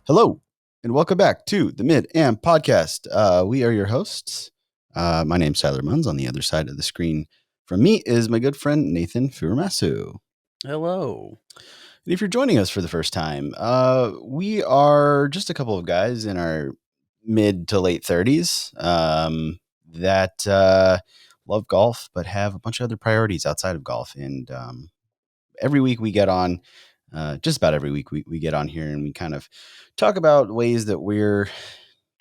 Hello, and welcome back to the Mid Am Podcast. We are your hosts. My name's Tyler Munns. On the other side of the screen from me is my good friend Nathan Furumasu. Hello. And if you're joining us for the first time, we are just a couple of guys in our mid to late 30s that love golf but have a bunch of other priorities outside of golf. And every week we get on, just about every week we get on here and we kind of talk about ways that we're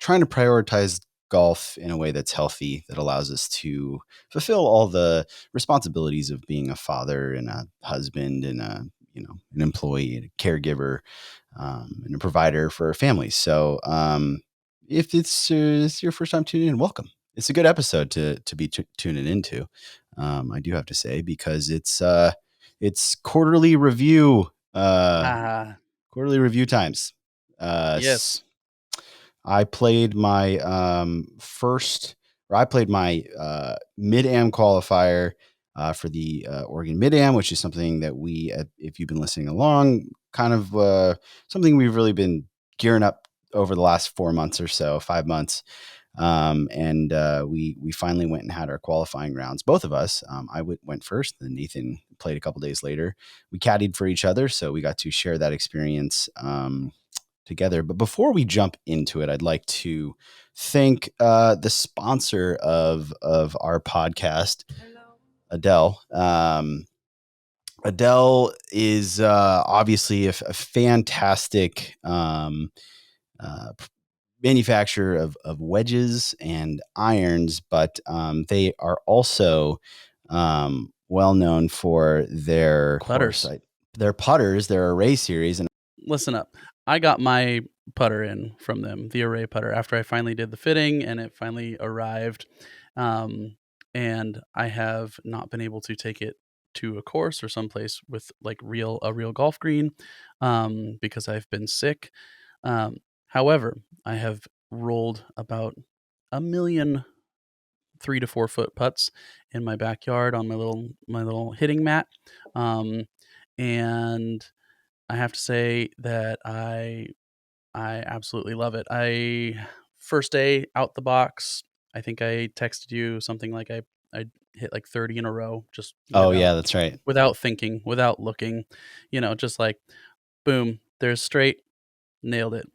trying to prioritize golf in a way that's healthy, that allows us to fulfill all the responsibilities of being a father and a husband and an employee, and a caregiver, and a provider for our families. So if it's your first time tuning in, welcome. It's a good episode to be tuning into. I do have to say, because it's quarterly review times. Yes. I played my mid-am qualifier for the Oregon Mid-Am, which is something that we, if you've been listening along, kind of something we've really been gearing up over the last 4 months or so, 5 months. And we finally went and had our qualifying rounds. Both of us. I went first, then Nathan played a couple days later. We caddied for each other, so we got to share that experience together. But before we jump into it, I'd like to thank the sponsor of our podcast, Adele. Adele is obviously a fantastic manufacturer of wedges and irons, but they are also well known for their Putters. Their putters, their Array series. And listen up, I got my putter in from them, the Array putter, after I finally did the fitting and it finally arrived. And I have not been able to take it to a course or someplace with like a real golf green because I've been sick. However, I have rolled about a million 3 to 4 foot putts in my backyard on my little hitting mat. And I have to say that I absolutely love it. First day out the box, I think I texted you something like I hit like 30 in a row, just yeah, that's right. Without thinking, without looking, just like boom, there's straight, nailed it.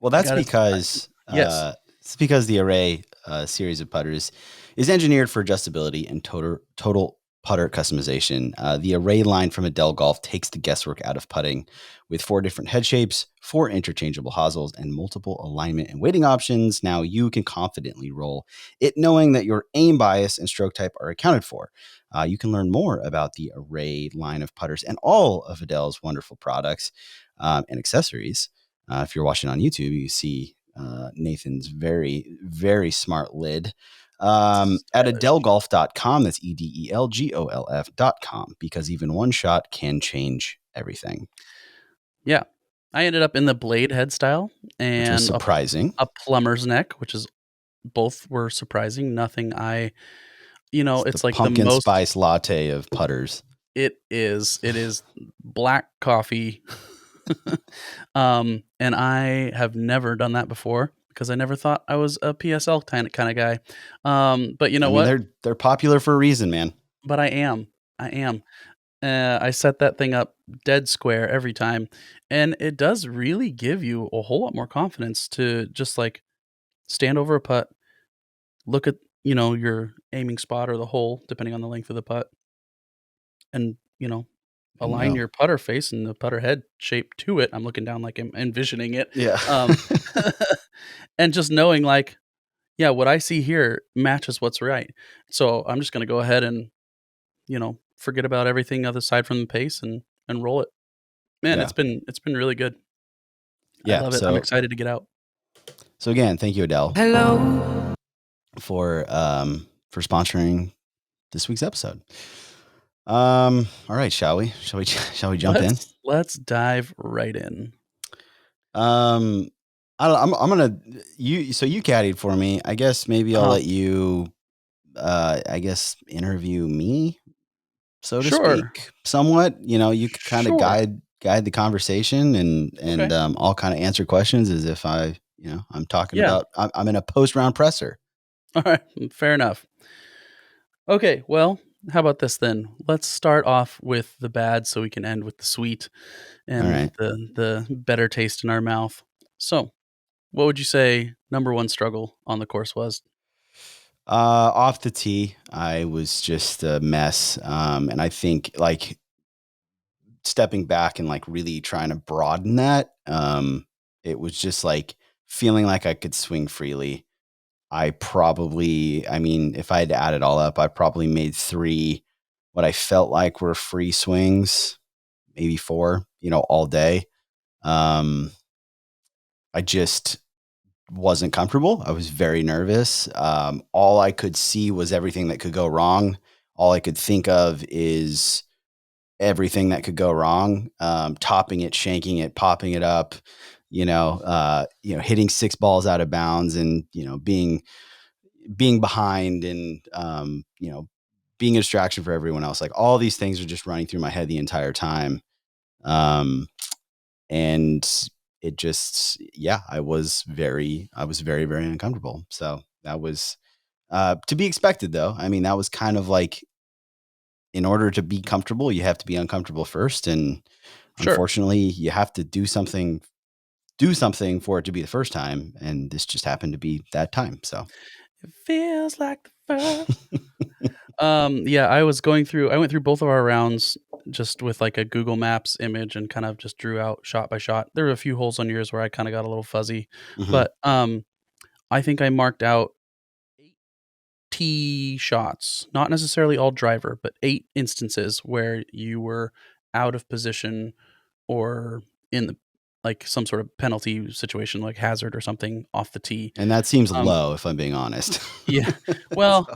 Well, that's because yes. It's because the Array series of putters is engineered for adjustability and total putter customization. The Array line from Adele Golf takes the guesswork out of putting with 4 different head shapes, 4 interchangeable hosels, and multiple alignment and weighting options. Now you can confidently roll it knowing that your aim bias and stroke type are accounted for. You can learn more about the Array line of putters and all of Adele's wonderful products and accessories. If you're watching on YouTube, you see Nathan's very, very smart lid at adelgolf.com. That's EDELGOLF.com, because even one shot can change everything. Yeah. I ended up in the blade head style, and which was surprising. A plumber's neck, which is both were surprising. Nothing it's like pumpkin the most spice latte of putters. It is black coffee. And I have never done that before because I never thought I was a PSL kind of guy. But you know what? They're popular for a reason, man. But I am. I set that thing up dead square every time, and it does really give you a whole lot more confidence to just like stand over a putt, look at your aiming spot or the hole, depending on the length of the putt, and align your putter face and the putter head shape to it. I'm looking down like I'm envisioning it. Yeah. And just knowing like, yeah, what I see here matches what's right. So I'm just going to go ahead and, forget about everything other side from the pace and roll it. Man, yeah. It's been really good. Yeah. I love it. I'm excited to get out. So again, thank you, Adele. Hello. For sponsoring this week's episode. All right, shall we jump in? Let's dive right in. I'm gonna you caddied for me. I guess maybe I'll let you interview me, so to speak, somewhat. You could kind of guide the conversation and Okay. I'll kind of answer questions as if I'm talking Yeah. about I'm in a post round presser. All right. Fair enough. Okay. Well, how about this then? Let's start off with the bad so we can end with the sweet All and right. the better taste in our mouth. So, what would you say number one struggle on the course was? Off the tee, I was just a mess. And I think like stepping back and like really trying to broaden that, it was just like feeling like I could swing freely. I mean, if I had to add it all up, I probably made three what I felt like were free swings, maybe four, all day. Um, I just wasn't comfortable. I was very nervous. All I could see was everything that could go wrong. All I could think of is everything that could go wrong. Topping it, shanking it, popping it up, hitting six balls out of bounds and, being behind and, being a distraction for everyone else. Like all these things are just running through my head the entire time. Um, and it just, yeah, I was very, very uncomfortable. So that was, to be expected though. I mean, that was kind of like, in order to be comfortable, you have to be uncomfortable first. And Sure. unfortunately, you have to do something for it to be the first time. And this just happened to be that time. So It feels like the first. Yeah, I went through both of our rounds just with like a Google Maps image and kind of just drew out shot by shot. There were a few holes on yours where I kind of got a little fuzzy, mhm. but I think I marked out 8 tee shots, not necessarily all driver, but 8 instances where you were out of position or in the like some sort of penalty situation like hazard or something off the tee. And that seems Um low if I'm being honest. yeah. Well, so,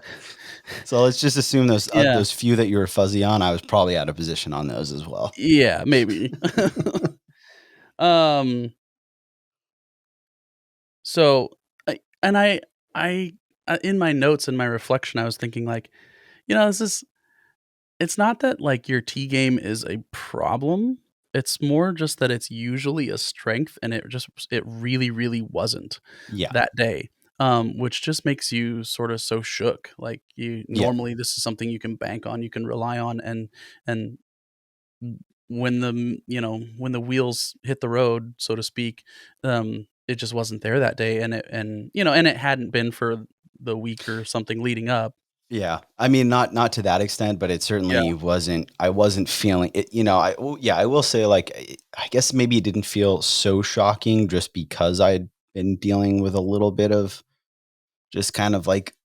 so let's just assume yeah. those few that you were fuzzy on, I was probably out of position on those as well. Yeah, maybe. um So, I and I in my notes and my reflection, I was thinking like, this is it's not that like your T game is a problem. It's more just that it's usually a strength and it really, really wasn't Yeah. that day. Which just makes you sort of so shook. Like you Yeah. normally this is something you can bank on, you can rely on and when when the wheels hit the road, so to speak, it just wasn't there that day, and it hadn't been for the week or something leading up. Yeah. I mean, not to that extent, but it Yeah. certainly wasn't I wasn't feeling it, yeah, I will say like I guess maybe it didn't feel so shocking just because I'd been dealing with a little bit of just kind of like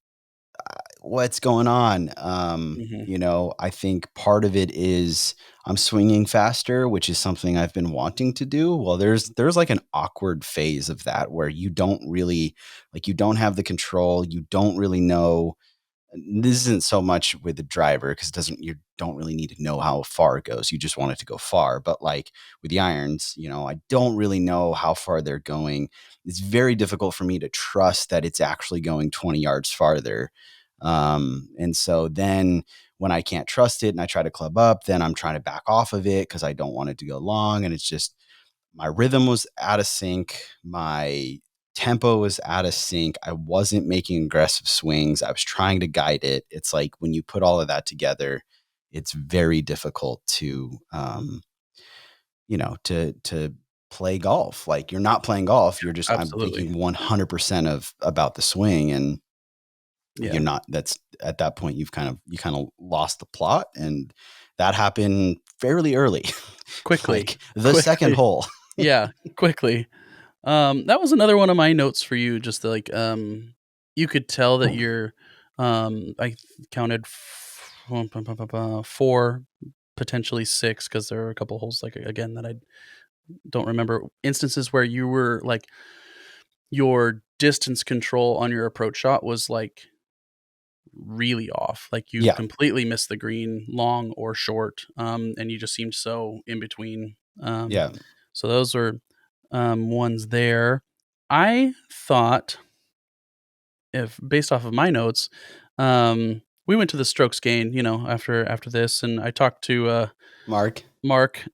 what's going on. Mhm. I think part of it is I'm swinging faster, which is something I've been wanting to do. Well, there's like an awkward phase of that where you don't really you don't have the control, you don't really know. This isn't so much with the driver because it doesn't you don't really need to know how far it goes. You just want it to go far. But like with the irons, I don't really know how far they're going. It's very difficult for me to trust that it's actually going 20 yards farther. And so then when I can't trust it and I try to club up, then I'm trying to back off of it because I don't want it to go long. And it's just my rhythm was out of sync. My tempo was out of sync. I wasn't making aggressive swings. I was trying to guide it. It's like when you put all of that together, it's very difficult to, to play golf. Like you're not playing golf. I'm Absolutely. thinking 100% of about the swing and you're Yeah. not, that's at that point, you kind of lost the plot. And that happened fairly early, Quickly. like the second Quickly. hole. Yeah, quickly. That was another one of my notes for you, just like, you could tell that you're, I counted 4, potentially 6, because there were a couple holes, like, again, that I don't remember, instances where you were, like, your distance control on your approach shot was, like, really off. Like, you Yeah. completely missed the green, long or short, and you just seemed so in between. Yeah. So those were, ones there. I thought, if based off of my notes, we went to the strokes gain, after this, and I talked to, Mark. Mark.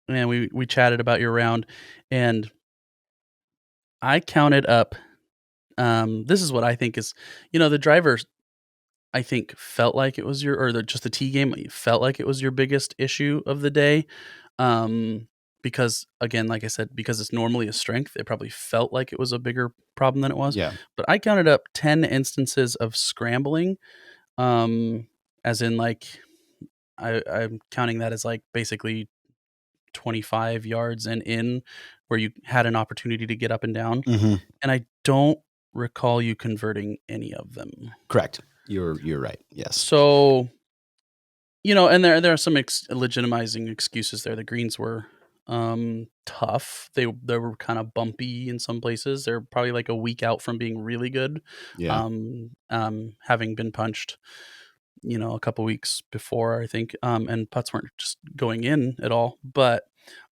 and we chatted about your round, and I counted up. This is what I think is, the drivers. I think felt like it was your, or just the tee game felt like it was your biggest issue of the day. Um, because again, like I said, because it's normally a strength, it probably felt like it was a bigger problem than it was. Yeah. But I counted up 10 instances of scrambling, um, as in like I'm counting that as like basically 25 yards and in, where you had an opportunity to get up and down. Hmm. And I don't recall you converting any of them. Correct. You're right. Yes. So, and there are some legitimizing excuses there. The greens were tough. They were kind of bumpy in some places. They're probably like a week out from being really good. Yeah. Having been punched, a couple weeks before, I think, and putts weren't just going in at all. But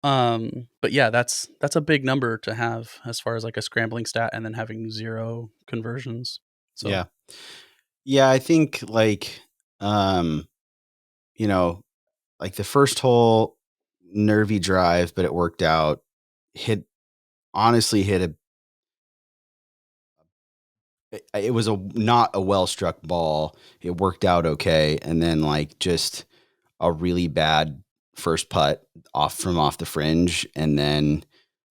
yeah, that's a big number to have as far as like a scrambling stat, and then having 0 conversions. So Yeah. Yeah. I think like, um, you know, like the first hole, nervy drive, but it worked out. Hit honestly hit a. It was a not a well struck ball. It worked out okay, and then like just a really bad first putt off the fringe, and then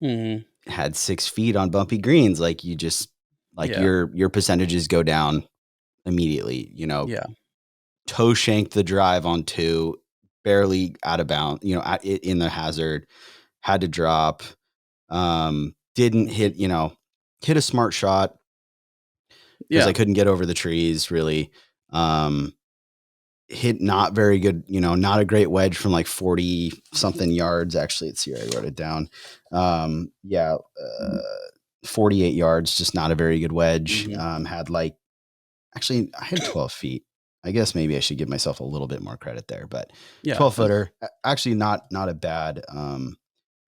mhm, had 6 feet on bumpy greens. Like you just like yeah, your percentages go down immediately. yeah, Toe shanked the drive on two, barely out of bounds. In the hazard, had to drop. Didn't hit. mhm, Hit a smart shot because I yeah, couldn't get over the trees really. Um, Hit not very good, not a great wedge from like 40 something yards. Actually, let's see here. I wrote it down. Yeah, 48 yards, just not a very good wedge. mhm, Had like, actually, I had 12 feet. I guess maybe I should give myself a little bit more credit there, but yeah, 12 footer, actually not a bad,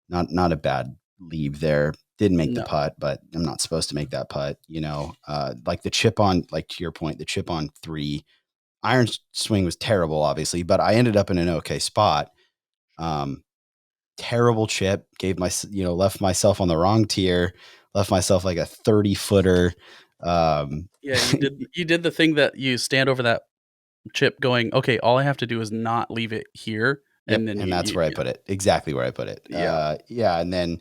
not a bad leave there. Didn't make the no, putt, but I'm not supposed to make that putt, like the chip on, like to your point, the chip on three, iron swing was terrible, obviously, but I ended up in an okay spot. Um, Terrible chip, left myself on the wrong tier, left myself like a 30 footer. Um, yeah, you did the thing that you stand over that chip going, "Okay, all I have to do is not leave it here," and yep. then And that's where I yeah, put it. Exactly where I put it. yeah. Yeah. And then,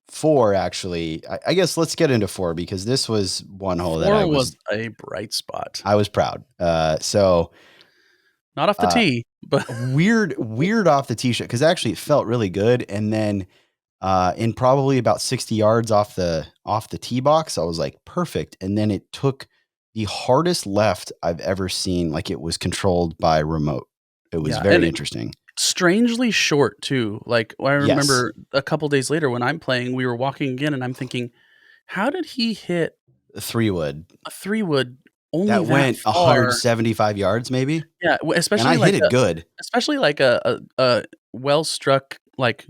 four actually, I guess let's get into four because this was one hole that 4 was a bright spot. I was proud. So, Not off the uh, tee, but weird off the tee shot because actually it felt really good, and then in probably about 60 yards off the tee box, I was like perfect, and then it took the hardest left I've ever seen. Like it was controlled by remote. It was yeah, and very interesting. strangely short too. Like, I Yes, remember a couple days later when I'm playing, we were walking again, and I'm thinking, "How did he hit three wood a 3-wood only that that went far?" 175 yards maybe, Yeah, and I hit it good. especially like a well-struck, like,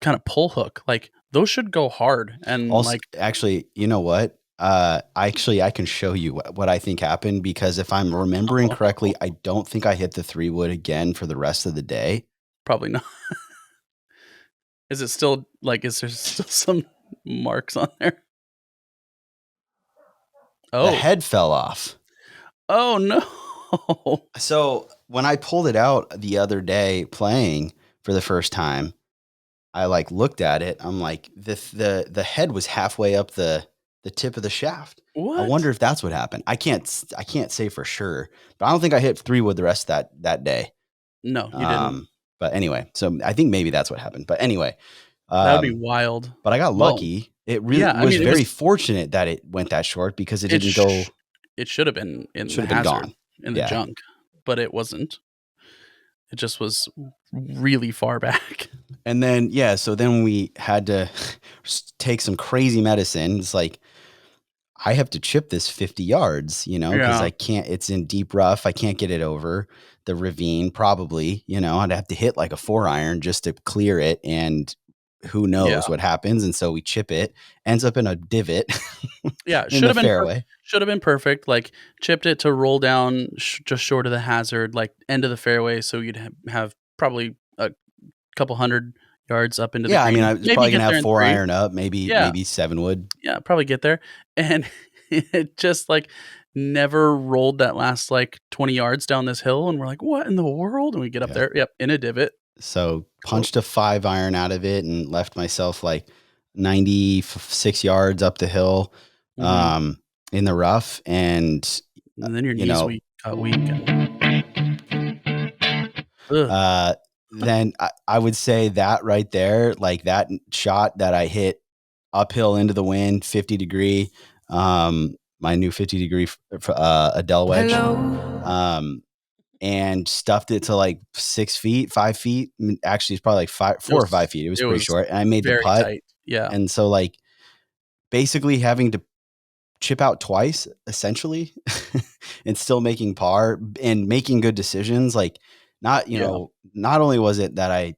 kinda pull hook, like, those should go hard, and, Also, like, actually, you know what? I can show you what I think happened because if I'm remembering correctly, I don't think I hit the three wood again for the rest of the day. probably not. Is it still like, is there still some marks on there? The Oh. head fell off. Oh, no. So when I pulled it out the other day playing for the first time, I like looked at it. I'm like, the head was halfway up the tip of the shaft. I What? wonder if that's what happened. I can't say for sure, but I don't think I hit three wood the rest of that day. No, you didn't. Um, but anyway, so I think maybe that's what happened. But anyway, That would be um, wild. but I got Well, lucky. It really yeah, I was mean, very fortunate that it went that short because it it didn't go. it should have been in Should the have been hazard, gone. in the Yeah. junk, but it wasn't. It just was really far back. And then, yeah, so then we had to take some crazy medicine. It's like, I have to chip this 50 yards, because Yeah, I can't, it's in deep rough. I can't get it over the ravine, probably, I'd have to hit like a 4-iron just to clear it. And who yeah, knows what happens. And so we chip it, ends up in a divot yeah, in the fairway. should have been perfect, like, chipped it to roll down just short of the hazard, like, end of the fairway, so you'd have probably a couple 100 yards up into the Yeah, I mean, green. I was Maybe probably get gonna have there in 4 3. iron up, maybe Yeah, 7 wood. yeah, probably get there, and it just, like, never rolled that last, like, 20 yards down this hill, and we're like, "What in the world?" And we get up Yeah. there, yep, in a divot. So, So punched a 5 iron out of it and left myself, like, 96 yards up the hill, mhm, um, in the rough, and, and then your you knees know, got weak and ugh, uh, then I would say that right there, like, that shot that I hit uphill into the wind, 50 degree, my new 50 degree Adele wedge, um, and stuffed it to like 6 feet, 5 feet. Actually, it's probably like it 4 or 5 feet. It was it pretty was short, and I made the very putt. tight. Yeah, And so, like, basically having to chip out twice, essentially, and still making par and making good decisions. Like, yeah, not only was it that I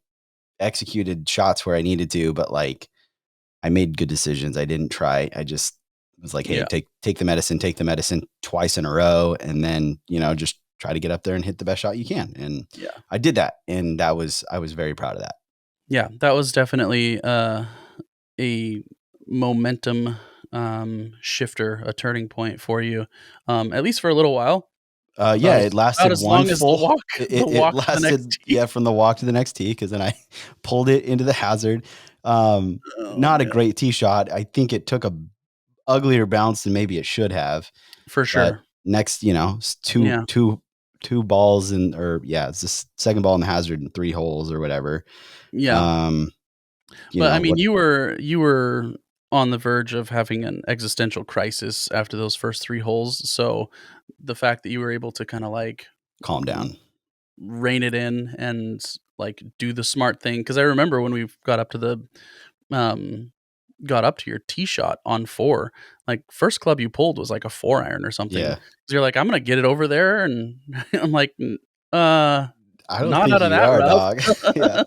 executed shots where I needed to, but like I made good decisions. I didn't try. I just was like, hey, yeah, take the medicine twice in a row, and then just try to get up there and hit the best shot you can. And yeah. I did that, and I was very proud of that. Yeah, that was definitely, a momentum, shifter, a turning point for you, at least for a little while, Yeah, it about lasted as one long as the full. walk the It walk to the next lasted, tee. yeah, from the walk to the next tee because then I pulled it into the hazard. Oh, Not a man. great tee shot. I think it took a uglier bounce than maybe it should have. For But sure. next, Yeah. two balls and or yeah, it's the second ball in the hazard in 3 holes or whatever. Yeah. Um, But, I mean, what you were on the verge of having an existential crisis after those first 3 holes, so the fact that you were able to kinda, like, calm r down. rein it in and, like, do the smart thing. Because I remember when we um got up to your tee shot on 4, like, first club you pulled was, like, a 4 iron or something. Yeah. 'Cause you're like, "I'm gonna get it over there," and I'm like, uh, I don't not think out of you that are, rough." dog. Yeah.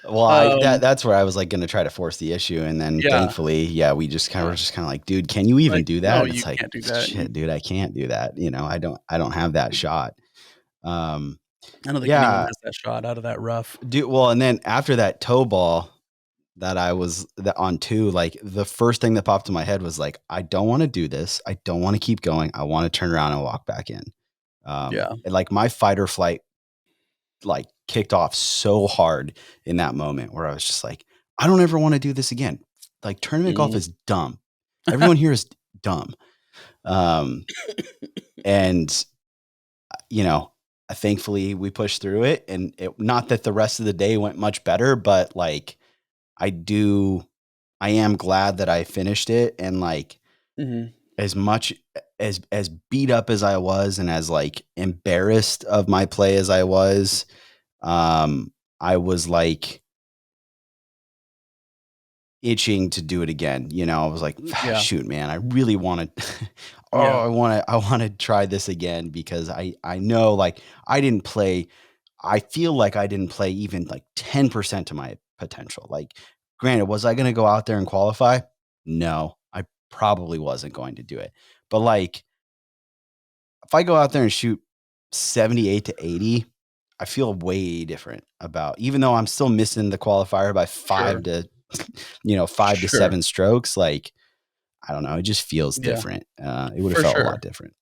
Well, Um, that's where I was, like, gonna try to force the issue, and then yeah, thankfully, yeah, we just kinda yeah. were just kinda like, "Dude, can you even Like, do that?" "No, And you it's like, can't do that." "Shit, dude, I can't do that." I don't have that shot. Um, I don't think anyone yeah, has that shot out of that rough. and then after that toe ball that I was that on 2, like, the first thing that popped in my head was like, "I don't wanna do this. I don't wanna keep going. I wanna turn around and walk back in." Yeah. And, like, my fight or flight, like, kicked off so hard in that moment where I was just like, "I don't ever wanna do this again." Like, tournament golf Mhm. is dumb. Everyone here is dumb. Um, and, you know, thankfully, we pushed through it, and it not that the rest of the day went much better, but, like, I do I am glad that I finished it, and, like, Mhm. as much as beat up as I was and as, like, embarrassed of my play as I was, I was, like, itching to do it again. I was like, Yeah. "Shoot, man, I really wanna Yeah. I wanna try this again," because I know, like, I didn't play I feel like I didn't play even, like, 10% to my potential. Like, granted, was I gonna go out there and qualify? No, I probably wasn't going to do it. But, like, if I go out there and shoot 78 to 80, I feel way different about even though I'm still missing the qualifier by Sure. 5 to Sure. 7 strokes, like, I don't know, it just feels Yeah. different. It would have For felt a sure. lot different.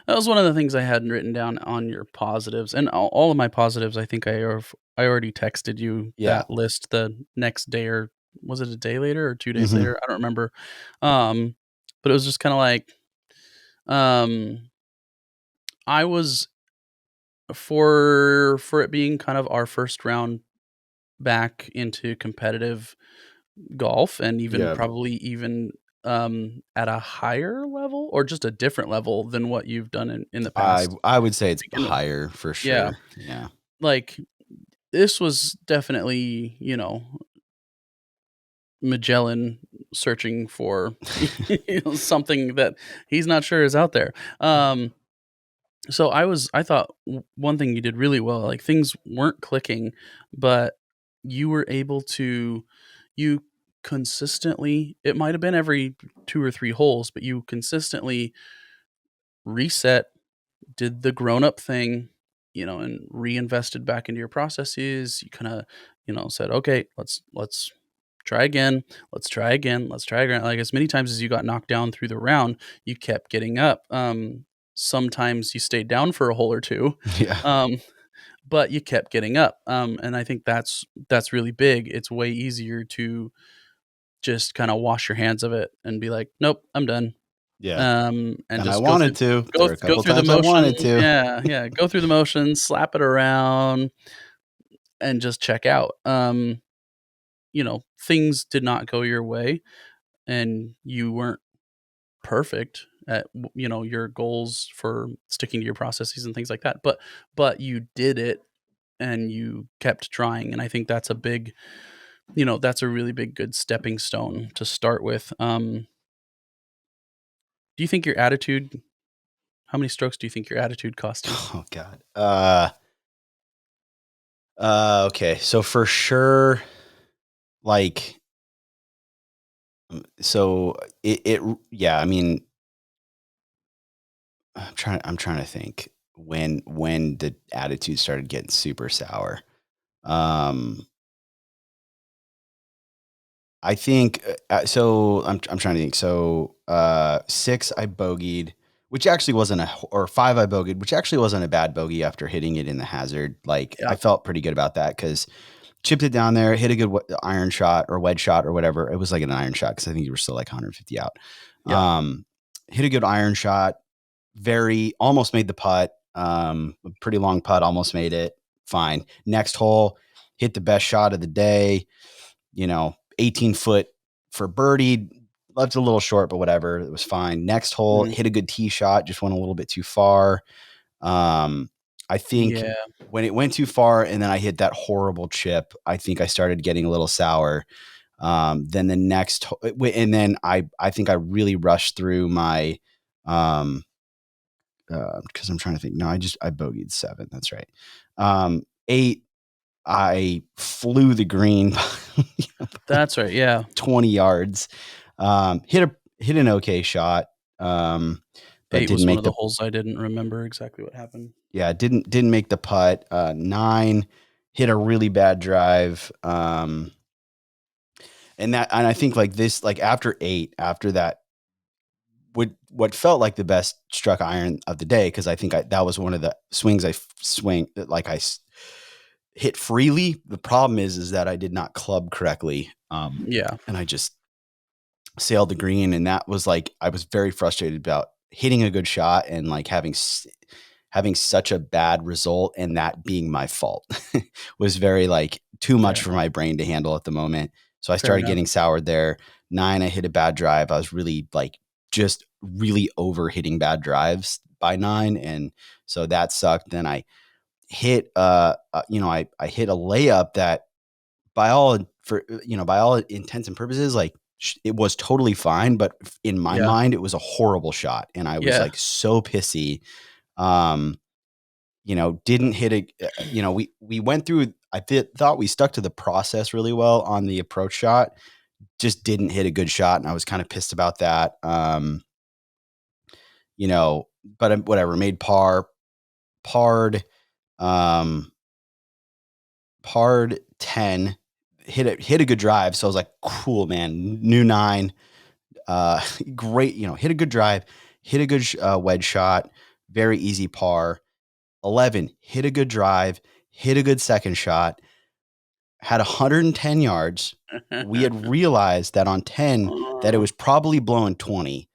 That was one of the things I had written down on your positives, and all of my positives, I think I already texted you Yeah. that list the next day, or was it a day later or 2 days Mhm. later? I don't remember. Um, but it was just kinda like, um, I was for it being kind of our first round back into competitive golf, and even Yeah. probably even, at a higher level or just a different level than what you've done in the past I would say it's to begin with. higher for Yeah. sure. Yeah. Like, this was definitely, Magellan searching for, something that he's not sure is out there. So I thought one thing you did really well, like, things weren't clicking, but you were able to you consistently, it might have been every 2 or 3 holes, but you consistently reset, did the grown up thing, and reinvested back into your processes. You kind of said, okay, let's try again. Let's try again. Let's try again. Like as many times as you got knocked down through the round, you kept getting up. Sometimes you stayed down for a hole or two. Yeah. Um, but you kept getting up. And I think that's really big. It's way easier to just kind of wash your hands of it and be like, nope, I'm done. Yeah. And And I just go through wanted to. There go were a go couple through the times I motions. wanted to. Yeah, yeah. Go through the motions, slap it around, and just check out. Things did not go your way, and you weren't perfect at your goals for sticking to your processes and things like that. But you did it, and you kept trying, and I think that's a really big good stepping stone to start with. Do you think your attitude? How many strokes do you think your attitude cost you? Oh God. Okay. So for sure, like, so yeah. I mean, I'm trying to think when the attitude started getting super sour. Um, I think so. I'm trying to think. So 6 I bogeyed, which actually wasn't or 5 I bogeyed, which actually wasn't a bad bogey after hitting it in the hazard. Like I Yeah, felt pretty good about that because chipped it down there, hit a good iron shot or wedge shot or whatever. It was like an iron shot because I think you were still like 150 out. yeah, Hit a good iron shot, almost made the putt. A pretty long putt, almost made it. Fine. Next hole, hit the best shot of the day. 18-foot for birdie. Left a little short, but whatever. It was fine. Next hole, mhm, hit a good tee shot, just went a little bit too far. I think yeah, when it went too far and then I hit that horrible chip, I think I started getting a little sour. Then the next, and then I think I really rushed through my, um, because I'm trying to think. No, I bogeyed 7. That's right. 8, I flew the green that's right. Yeah, 20 yards. Hit an okay shot, but 8 didn't was one make of the the holes I didn't remember exactly what happened. yeah didn't make the putt. 9, hit a really bad drive. And I think like this, like after 8, after that, what felt like the best struck iron of the day, because I think that was one of the swings hit freely. The problem is that I did not club correctly, Yeah, and I just sailed the green, and that was like I was very frustrated about hitting a good shot and like having such a bad result and that being my fault was very like too fair much for enough. my brain to handle at the moment. So I Fair started enough. getting soured there. 9, I hit a bad drive. I was really like just really over hitting bad drives by 9, and so that sucked. Then I hit I hit a layup that by all intents and purposes, like it was totally fine, but in my Yeah, mind, it was a horrible shot, and I was yeah. like so pissy. Um, didn't hit we went through. Thought we stuck to the process really well on the approach shot, just didn't hit a good shot, and I was kind of pissed about that. But whatever, made parred, um, parred 10, hit a good drive. So I was like, cool, man, new 9, great, hit a good drive, hit a good wedge shot, very easy par. 11, hit a good drive, hit a good second shot, had 110 yards. We had realized that on 10 that it Uh, was probably blowing 20,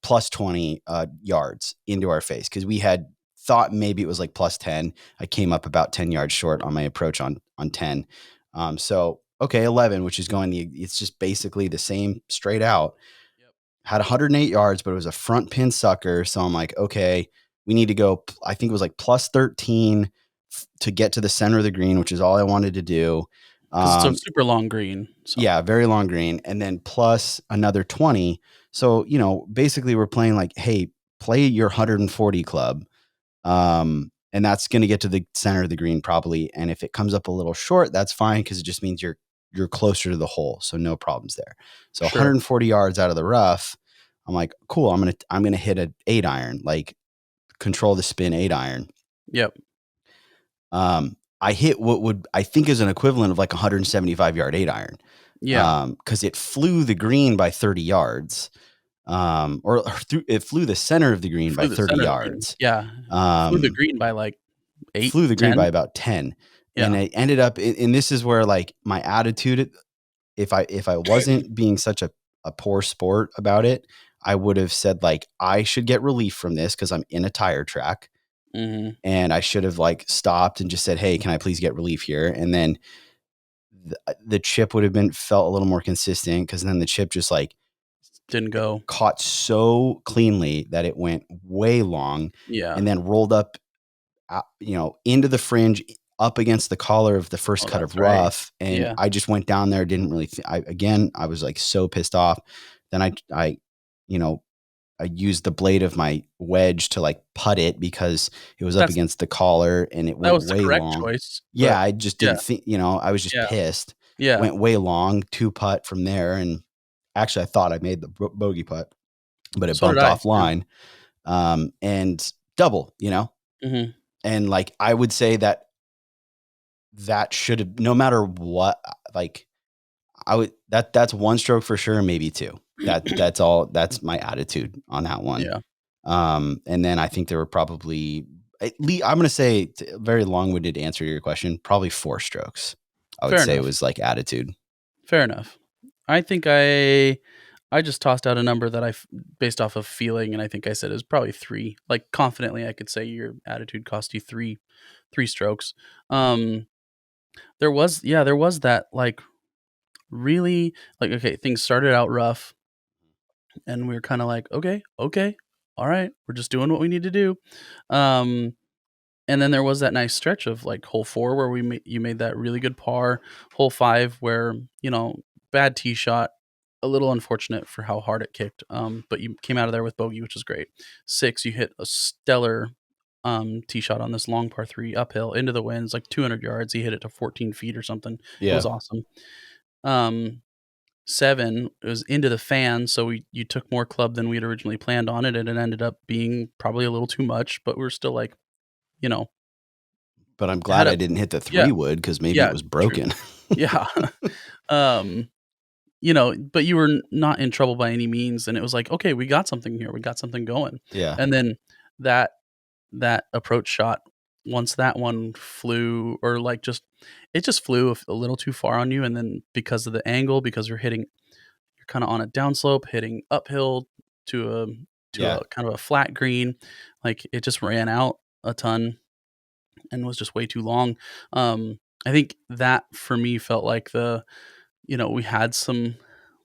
plus 20 yards into our face, because we had thought maybe it was like plus 10. I came up about 10 yards short on my approach on 10. So okay, 11, which is it's just basically the same straight out. yep. Had 108 yards, but it was a front pin sucker. So I'm like, okay, we need to go. I think it was like plus 13 to get to the center of the green, which is all I wanted to do. Because it's a Um, super long green. So yeah, very long green, and then plus another 20. So, basically we're playing like, hey, play your 140 club. And that's going to get to the center of the green probably. And if it comes up a little short, that's fine, because it just means you're closer to the hole. So no problems there. So sure. 140 yards out of the rough, I'm like, cool, I'm gonna hit a 8 iron, like control the spin 8 iron. Yep. I hit what would I think is an equivalent of like 175-yard 8-iron, Yeah. because it flew the green by 30 yards, it flew the center of the green by Flew the 30 center of the green. yards. Yeah. Flew the Um, green by, like, 8, Flew the green 10. by about 10, and Yeah. I ended up and this is where, like, my attitude, if I wasn't being such a poor sport about it, I would have said, like, I should get relief from this because 'cause I'm in a tire track, Mhm. and I should have, like, stopped and just said, "Hey, can I please get relief here?" And then the chip would have been felt a little more consistent because then the chip just, like, Didn't go. caught so cleanly that it went way long Yeah. and then rolled up, into the fringe, up against the collar of the first Oh, cut of that's right. rough, and Yeah. I just went down there, didn't really I was, like, so pissed off. Then you know, I used the blade of my wedge to, like, putt it because it was up That's against the collar and it that went was the way correct long. choice, Yeah, but I just yeah, didn't think, I was just yeah, pissed. yeah. Went way long, 2 putt from there, and actually, I thought I made the bogey putt, but it So did bumped I. Yeah. offline, and double, Mhm. and, like, I would say that should have, no matter what, like, I would that's 1 stroke for sure, maybe 2. That's all that's my attitude on that one. Yeah. And then I think there were probably I'm gonna say, very long-winded answer to your question, probably 4 strokes. I would Fair say it enough. was, like, attitude. Fair enough. I think I just tossed out a number that based off of feeling, and I think I said it was probably 3. Like, confidently, I could say your attitude cost you 3 strokes. Um, there was that, like, really like, okay, things started out rough, and we were kinda like, "Okay, okay, alright, we're just doing what we need to do." Um, and then there was that nice stretch of, like, hole 4 where you made that really good par, hole 5 where, bad tee shot, a little unfortunate for how hard it kicked, but you came out of there with bogey, which is great. 6, you hit a stellar, tee shot on this long par 3 uphill into the winds, like 200 yards. He hit it to 14 feet or something. It was Yeah, awesome. Um, 7 it was into the fan, so you took more club than we had originally planned on it, and it ended up being probably a little too much, but we're still like, you know, but I'm had glad a I didn't hit the yeah, 3 wood because maybe it yeah, was true. broken. Yeah. Um, but you were not in trouble by any means, and it was like, "Okay, we got something here, we got something going." Yeah, And then that that approach shot, once that one flew or, like, it just flew a little too far on you, and then because of the angle, because you're kinda on a downslope, hitting uphill to a to yeah. a kind of a flat green, like, it just ran out a ton and was just way too long. I think that for me felt like we had some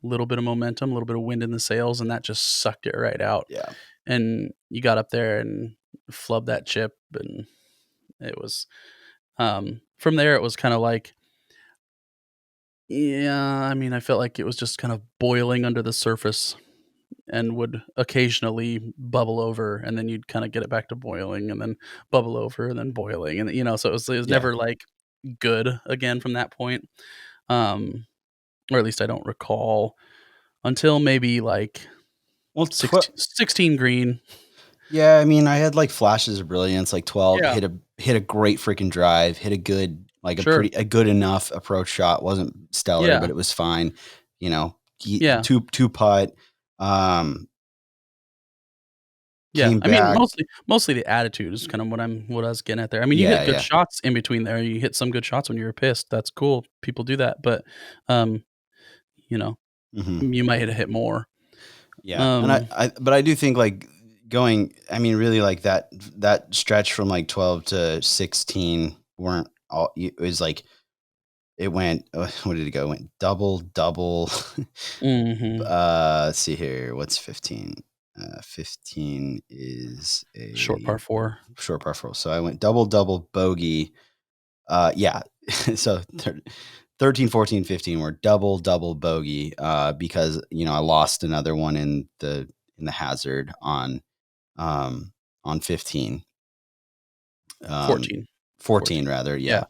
little bit of momentum, a little bit of wind in the sails, and that just sucked it right out. Yeah. And you got up there and flubbed that chip, and it was from there it was kind of like, yeah, I mean, I felt like it was just kind of boiling under the surface and would occasionally bubble over, and then you'd kind of get it back to boiling and then bubble over and then boiling, and so it was Yeah. never like good again from that point. Um or at least I don't recall until maybe like Well, 16 green. yeah, I mean, I had, like, flashes of brilliance, like, 12, Yeah, hit a great freaking drive, hit a good, like, sure. a good enough approach shot, wasn't stellar, Yeah, but it was fine, you know, yeah, 2 putt, um, yeah. came I mean, back. mostly the attitude is kind of what I was getting at there. I mean, you Yeah, hit good yeah. shots in between there. You hit some good shots when you were pissed. That's cool. People do that, but um, you know, Mhm. you might hit more. Yeah, and Um, but I do think, like, I mean, really, like, that stretch from, like, 12 to 16 weren't all it was, like, it went, what did it go? It went double, double. mhm. Let's see here. What's 15? 15 is Short par a four. short par 4. So I went double, double, bogey. Yeah. So 13, 14, 15 were double, double, bogey, because, I lost another one in the hazard um, on 15. Um, 14. 14 14. rather. Yeah,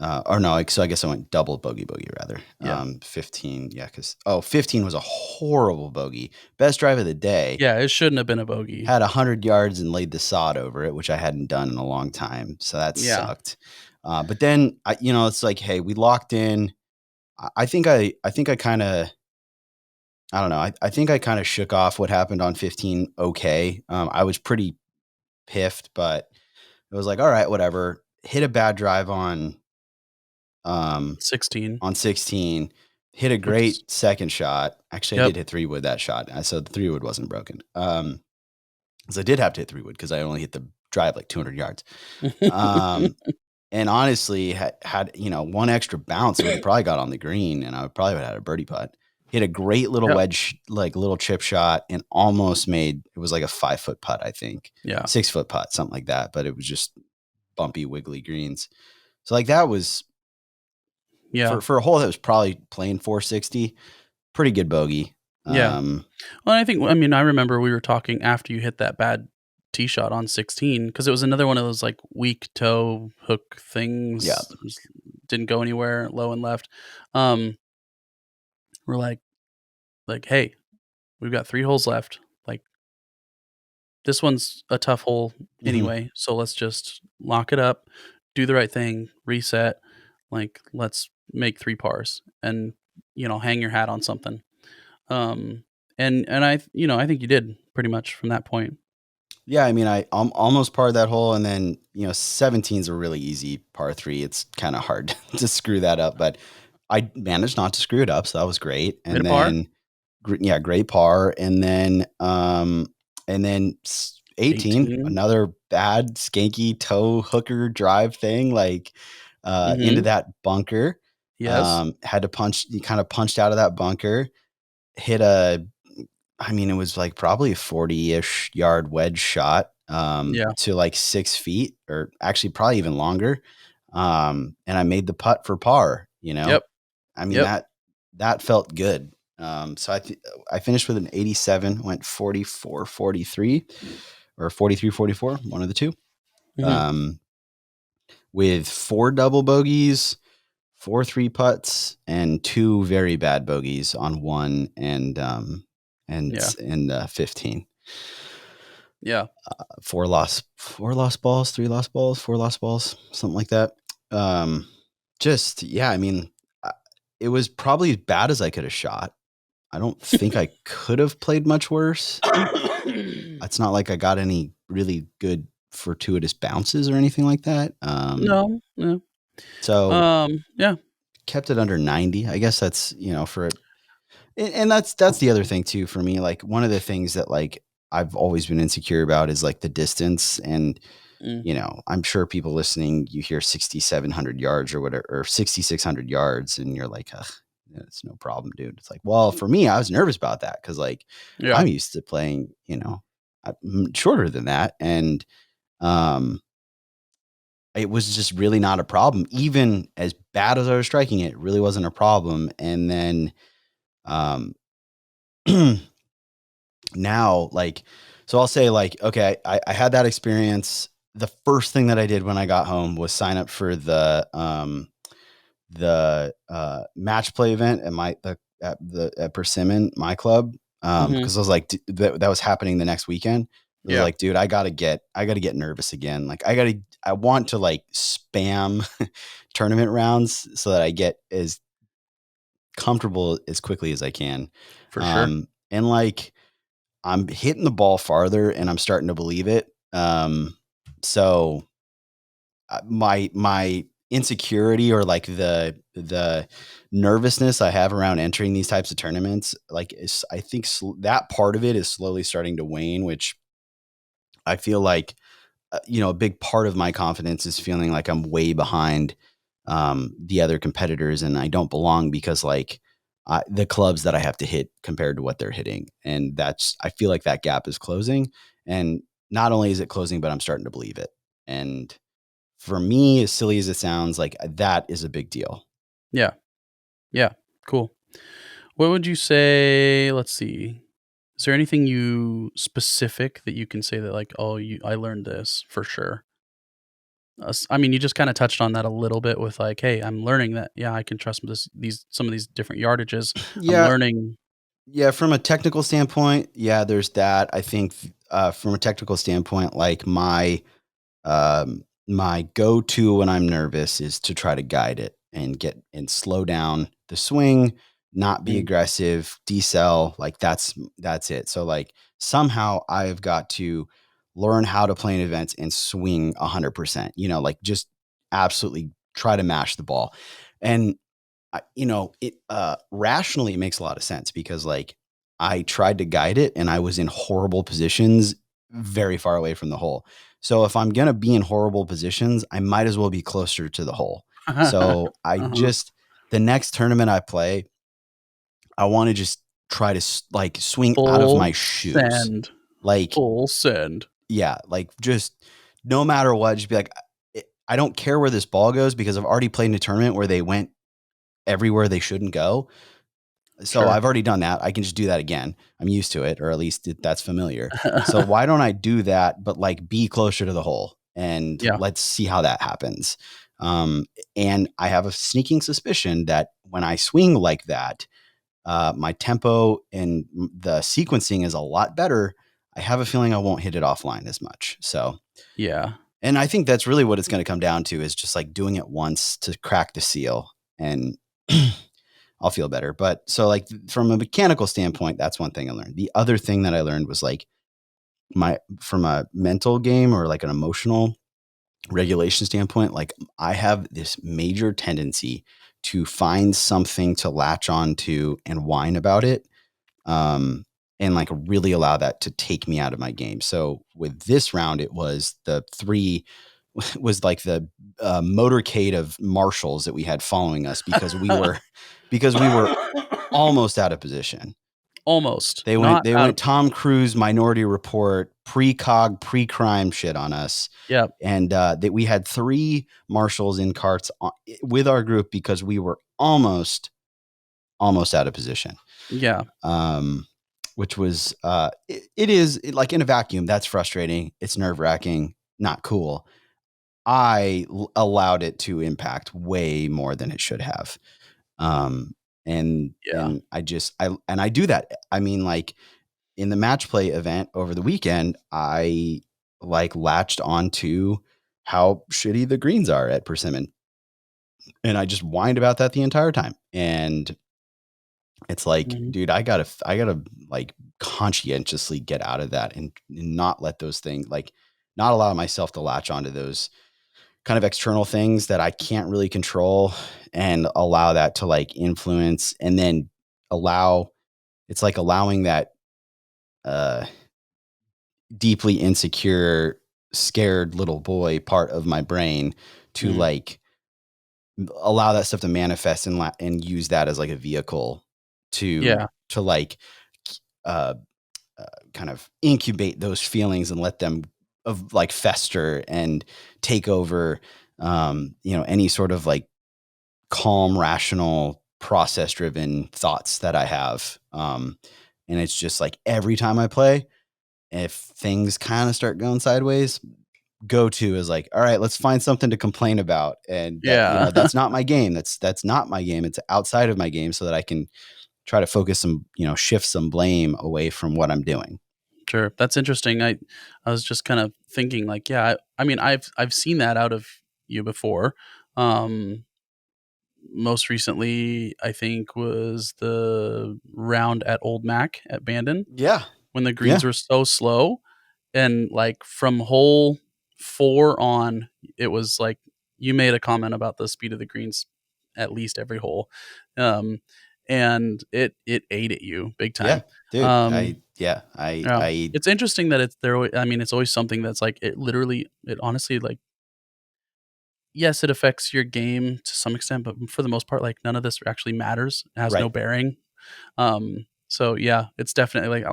Yeah. Or no, so I guess I went double bogey bogey rather. yeah. 15, yeah, because 15 was a horrible bogey. Best drive of the day. Yeah, it shouldn't have been a bogey. Had 100 yards and laid the sod over it, which I hadn't done in a long time. So that Yeah. sucked. But then it's like, hey, we locked in. I think I kind of, I don't know. I think I kind of shook off what happened on 15. Okay. I was pretty piffed, but it was like, all right, whatever. Hit a bad drive um, 16, on 16, hit a which is great second shot. Actually, I yep. did hit 3-wood that shot. So the 3-wood wasn't broken. Because I did have to hit 3-wood because I only hit the drive like 200 yards. Um, and honestly, had one extra bounce, it would have probably got on the green, and I would probably have had a birdie putt. Hit a great little Yep. wedge, like little chip shot, and almost made it was like a 5-foot putt, I think, Yeah. 6-foot putt, something like that. But it was just bumpy, wiggly greens. So like that was Yeah. for a hole that was probably playing 460, pretty good bogey. Yeah. Um, Well, I remember we were talking after you hit that bad tee shot on 16 because it was another one of those like weak toe hook yeah, things. Didn't go anywhere, low and left. Um, we're like, hey, we've got 3 holes left. Like this one's a tough hole hmm anyway, so let's just lock it up, do the right thing, reset. Like let's make 3 pars and hang your hat on something. Um, and I think you did pretty much from that point. yeah. I mean, I almost parred that hole, and then 17 is a really easy par three. It's kind of hard to screw that up, but I managed not to screw it up, so that was great. Made a And par, then, yeah, great par. And then 18, 18. another bad skanky toe hooker drive thing, like into Mhm. that bunker. Yes. Had to punch. He kind of punched out of that bunker, hit a I mean, it was like probably a 40-ish yard wedge shot Yeah. to like 6 feet, or actually probably even longer. And I made the putt for par. Yep. I mean, Yep. that felt good. So I finished with an 87, went 44, 43, or 43, 44, one of the two, Mhm. um, with 4 double bogeys, 4 3 putts, and 2 very bad bogeys on one Yeah. and 15. Yeah. Four lost balls, 3 lost balls, 4 lost balls, something like that. Um, just yeah, I mean, it was probably as bad as I could have shot. I don't think I could have played much worse. It's not like I got any really good fortuitous bounces or anything like that. No, no. So Yeah. kept it under 90. I guess that's for it. And that's the other thing too for me. Like one of the things that like I've always been insecure about is like the distance. And Mm. I'm sure people listening, you hear 6,700 yards or whatever, or 6,600 yards, and you're like, ugh, it's no problem, dude. It's like, well, for me, I was nervous about that because like Yeah. I'm used to playing, shorter than that, and um, it was just really not a problem. Even as bad as I was striking it, it really wasn't a problem. And then um, now, like, so I'll say like, okay, I had that experience. The first thing that I did when I got home was sign up for the match play event at at Persimmon, my club. Mhm. Because I was like, that was happening the next weekend. I was Yeah. like, dude, I gotta get nervous again. Like I want to like spam tournament rounds so that I get as comfortable as quickly as I can. For sure. And like I'm hitting the ball farther and I'm starting to believe it. So my insecurity, or like the nervousness I have around entering these types of tournaments, like I think that part of it is slowly starting to wane, which I feel like a big part of my confidence is feeling like I'm way behind the other competitors, and I don't belong because like the clubs that I have to hit compared to what they're hitting, and I feel like that gap is closing, and not only is it closing, but I'm starting to believe it. And for me, as silly as it sounds, like that is a big deal. Yeah. Yeah. Cool. What would you say, let's see. Is there anything specific that you can say that like, "Oh, I learned this for sure." You just kinda touched on that a little bit with like, "Hey, I'm learning that, yeah, I can trust some of these different yardages. I'm Yeah, learning." yeah. From a technical standpoint, yeah, there's that. I think from a technical standpoint, like my my go-to when I'm nervous is to try to guide it and get and slow down the swing, not be Mm. aggressive, decel, like that's it. So like somehow I've got to learn how to play in events and swing 100%, like just absolutely try to mash the ball. And it rationally it makes a lot of sense because like I tried to guide it and I was in horrible positions very far away from the hole. So if I'm going to be in horrible positions, I might as well be closer to the hole. So I Uh-huh. just the next tournament I play, I want to just try to like swing out of Full my shoes. send. Like Full send. yeah, like just no matter what, just be like I don't care where this ball goes because I've already played in a tournament where they went everywhere they shouldn't go. So Sure. I've already done that. I can just do that again. I'm used to it, or at least that's familiar. So why don't I do that, but like be closer to the hole and Yeah. let's see how that happens. Um, and I have a sneaking suspicion that when I swing like that, my tempo and the sequencing is a lot better. I have a feeling I won't hit it offline as much. So, Yeah. and I think that's really what it's going to come down to is just like doing it once to crack the seal and I'll feel better. But so like from a mechanical standpoint, that's one thing I learned. The other thing that I learned was like from a mental game or like an emotional regulation standpoint, like I have this major tendency to find something to latch on to and whine about it. And like really allow that to take me out of my game. So with this round, it was the three was like the motorcade of marshals that we had following us because we were almost out of position. Almost. They went Not they out went of Tom Cruise Minority Report pre-cog pre-crime shit on us. yeah. And that we had three marshals in carts with our group because we were almost out of position. Yeah. Um, which was it is like in a vacuum that's frustrating. It's nerve-wracking, not cool. Allowed it to impact way more than it should have. Um, Yeah. and I do that. I mean, like in the match play event over the weekend, I like latched onto how shitty the greens are at Persimmon. And I just whined about that the entire time. And it's like, Mhm. dude, I gotta like conscientiously get out of that and not let those things like not allow myself to latch onto those kind of external things that I can't really control and allow that to like influence and then allow it's like allowing that uh deeply insecure, scared little boy part of my brain to Mm. like allow that stuff to manifest and use that as like a vehicle Yeah. to like uh, kind of incubate those feelings and let them of like fester and take over any sort of like calm rational process driven thoughts that I have and it's just like every time I play if things kind of start going sideways go to is like, all right, let's find something to complain about. And that, Yeah. that's not my game. That's not my game. It's outside of my game so that I can try to focus some, shift some blame away from what I'm doing. Sure. That's interesting. I was just kind of thinking like, yeah, I mean, I've seen that out of you before. Um, Most recently, I think was the round at Old Mac at Bandon Yeah. when the Yeah. greens were so slow and like from hole 4 on, it was like you made a comment about the speed of the greens at least every hole. Um, and it ate at you big Yeah. time. Dude. Um, yeah. I, It's interesting that it's there. I mean, it's always something that's like it literally, it honestly, like, yes, it affects your game to some extent, but for the most part, like none of this actually matters. It has no right. bearing. So yeah, it's definitely like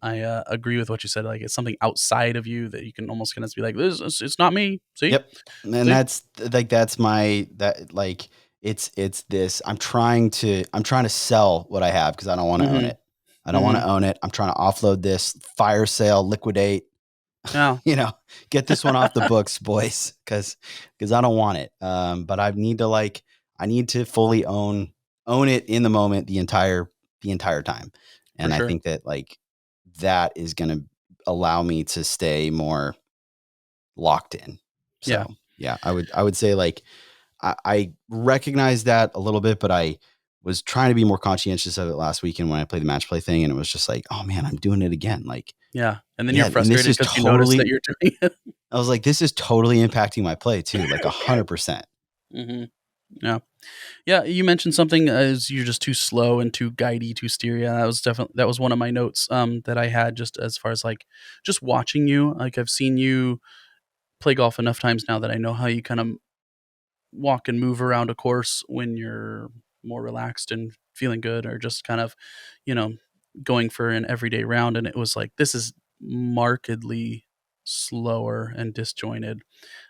I agree with what you said. Like it's something outside of you that you can almost kind of be like, this, it's not me. See, Yep. And see. that's like, that's my, that like, it's this, I'm trying to sell what I have because I don't want to own Mm-hmm. it. I don't want Mm-hmm. to own it. I'm trying to offload this fire sale, liquidate, Yeah, you know, get this one off the books, boys, because I don't want it. But I need to fully own it in the moment the entire time, for and I sure. think that like that is going to allow me to stay more locked in. Yeah. So yeah, I would say like I recognize that a little bit, but I was trying to be more conscientious of it last weekend when I played the match play thing, and it was just like, oh man, I'm doing it again. Like, Yeah. And then you're yeah, and this frustrated is because you notice that totally. you're doing it. I was like, this is totally impacting my play too, like 100%. hmm Yeah. Yeah. You mentioned something as you're just too slow and too guidey, too steery. That was one of my notes that I had just as far as like just watching you. Like I've seen you play golf enough times now that I know how you kind of walk and move around a course when you're more relaxed and feeling good, or just kind of, you know, going for an everyday round. And it was like, this is markedly slower and disjointed.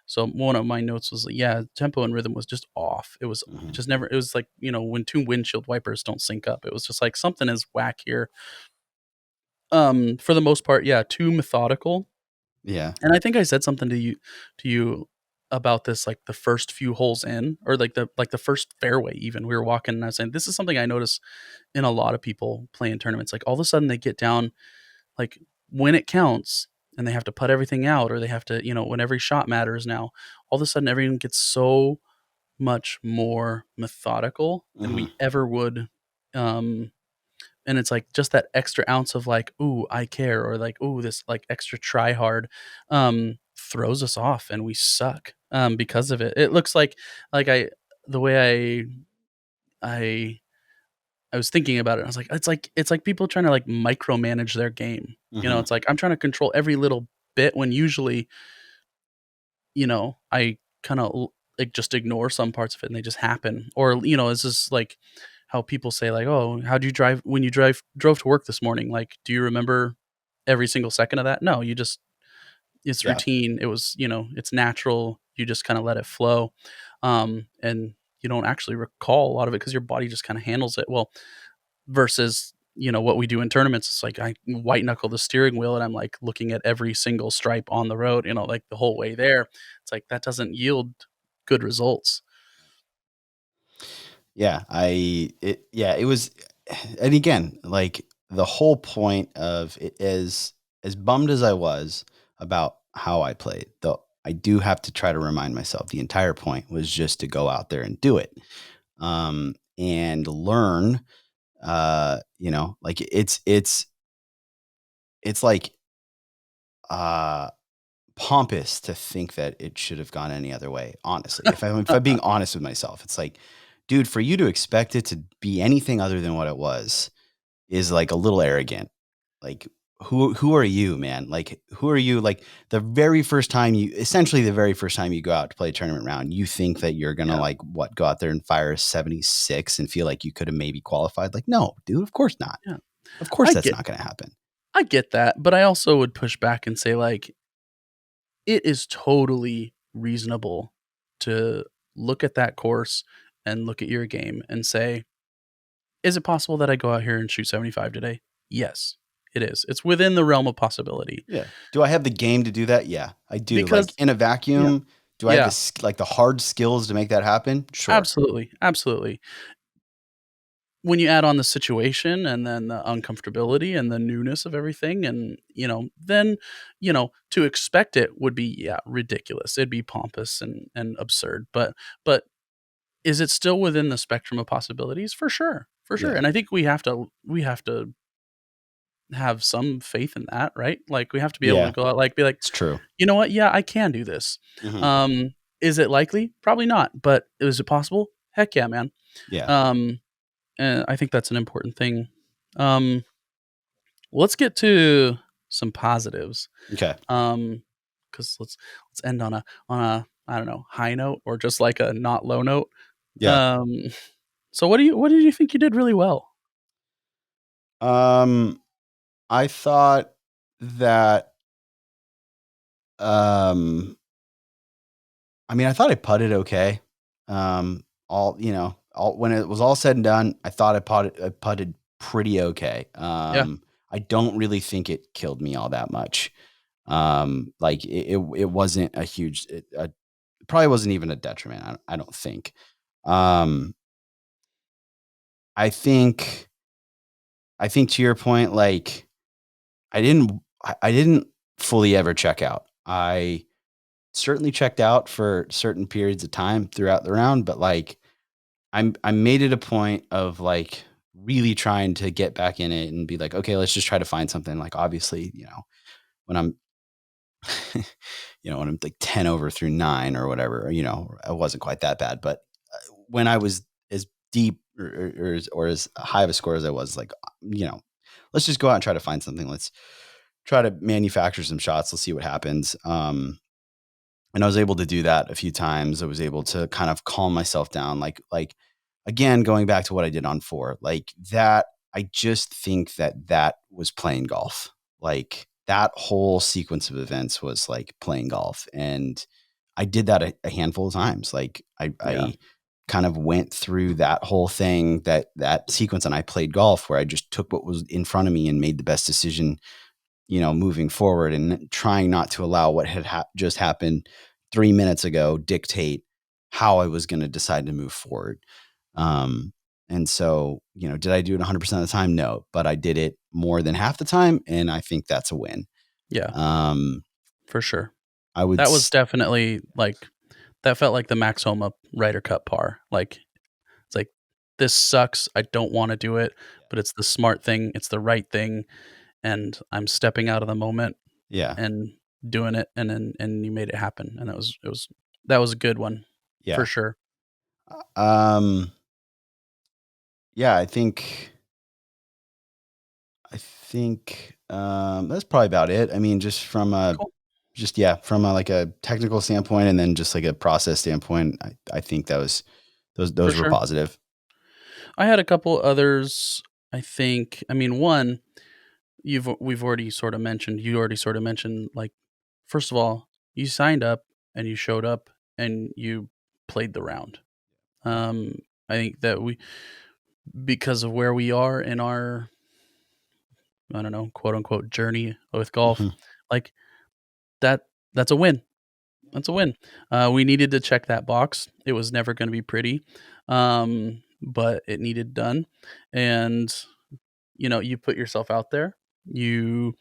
So one of my notes was like, yeah, tempo and rhythm was just off. It was Mhm. just never, it was like, when two windshield wipers don't sync up, it was just like something is whack here. For the most part, yeah, too methodical. Yeah. And I think I said something to you about this, like, the first few holes in, or, like the first fairway even. We were walking, and I was saying, "This is something I notice in a lot of people playing tournaments." Like, all of a sudden, they get down, like, when it counts, and they have to put everything out, or they have to, when every shot matters now, all of a sudden, everything gets so much more methodical than Mhm. we ever would, um and it's like just that extra ounce of like, "Ooh, I care," or like, "Ooh, this like extra try hard," throws us off and we suck, because of it. It looks like I the way I I was thinking about it, I was like, it's like people trying to like micromanage their game. Mhm. It's like I'm trying to control every little bit when usually, I kinda like, just ignore some parts of it and they just happen. Or, it's just like how people say like, "Oh, how'd you drive when you drove to work this morning? Like, do you remember every single second of that?" No, you just it's Yeah. routine. It was, it's natural. You just kinda let it flow. And you don't actually recall a lot of it because your body just kinda handles it. Well, versus, what we do in tournaments, it's like I white knuckle the steering wheel and I'm like looking at every single stripe on the road, like the whole way there. It's like that doesn't yield good results. Yeah, it was, and again, like the whole point of it is, as bummed as I was about how I played, though I do have to try to remind myself the entire point was just to go out there and do it. And learn, like it's like uh pompous to think that it should have gone any other way, honestly. If I'm being honest with myself, it's like, dude, for you to expect it to be anything other than what it was is like a little arrogant. Like, who are you, man? Like, who are you? Like, the very first time you go out to play a tournament round, you think that you're gonna Yeah, like what go out there and fire a 76 and feel like you could have maybe qualified. Like, no, dude, of course not. yeah. Of course I that's get not gonna happen. I get that, but I also would push back and say like it is totally reasonable to look at that course and look at your game and say, "Is it possible that I go out here and shoot 75 today?" Yes, it is. It's within the realm of possibility. Yeah. Do I have the game to do that? Yeah, I do. Like Because in a yeah, vacuum, do I have yeah, like the hard skills to make that happen? Sure. absolutely, absolutely. When you add on the situation and then the uncomfortability and the newness of everything, and, then, to expect it would be, yeah, ridiculous. It'd be pompous and absurd, but is it still within the spectrum of possibilities? For sure, for sure, Yeah. and I think we have to have some faith in that, right? Like, we have to be able to Yeah. go out, like, be like, It's true. "You know what? Yeah, I can do this." Mhm. Um, is it likely? Probably not, but is it possible? Heck yeah, man. Yeah. Um, and I think that's an important thing. Um, let's get to some positives. Okay. Because let's end on a I don't know, high note, or just like a not low note. Yeah. Um, so what did you think you did really well? Um, I thought that, um, I mean, I thought I putted okay. All when it was all said and done, I thought I putted pretty okay. Yeah, I don't really think it killed me all that much. Like it wasn't a huge, probably wasn't even a detriment. I don't think. Um, I think, to your point, like I didn't fully ever check out. certainly checked out for certain periods of time throughout the round, but like I made it a point of like really trying to get back in it and be like, okay, let's just try to find something. Like obviously, when I'm when I'm like 10 over through 9 or whatever, it wasn't quite that bad, but when I was as deep or as high of a score as I was, like, let's just go out and try to find something. Let's try to manufacture some shots. Let's see what happens. And I was able to do that a few times. I was able to kind of calm myself down. Like again, going back to what I did on 4, like that, I just think that was playing golf. Like that whole sequence of events was like playing golf. And I did that a handful of times. Like Yeah, I kind of went through that whole thing, that sequence, and I played golf where I just took what was in front of me and made the best decision, moving forward, and trying not to allow what had just happened 3 minutes ago dictate how I was going to decide to move forward. Um, and so, did I do it 100% of the time? No, but I did it more than half the time. And I think that's a win. yeah, Um, for sure. I would, That was definitely like that felt like the Max Homa Ryder Cup par. Like it's like this sucks. I don't want to do it, but it's the smart thing. It's the right thing, and I'm stepping out of the moment yeah, and doing it, and you made it happen, and that was a good one for yeah. sure. Um, yeah, that's probably about it. I mean, Cool, from like a technical standpoint, and then just like a process standpoint, I think for those were sure. positive. I had a couple others. I think. I mean, one we've already sort of mentioned. You already sort of mentioned like, first of all, you signed up and you showed up and you played the round. Um, I think that because of where we are in our, I don't know, quote unquote journey with golf, Hmm. like that, that's a win. That's a win. We needed to check that box. It was never going to be pretty, but it needed done. And you put yourself out there. You,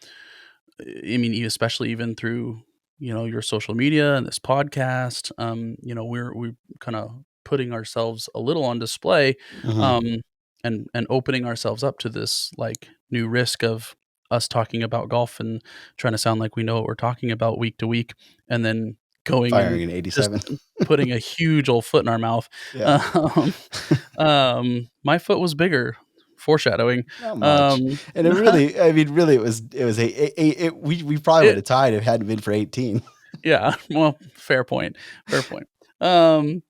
I mean, especially even through your social media and this podcast. We're kind of putting ourselves a little on display, Hmm. um, and opening ourselves up to this like new risk of us talking about golf and trying to sound like we know what we're talking about week to week, and then going Firing and an just 87. putting a huge old foot in our mouth. Yeah. Um, my foot was bigger. Foreshadowing. Not much. Um, And it really, I mean, really, it was we probably would it have tied if it hadn't been for 18. Yeah, well, fair point, fair point. Um,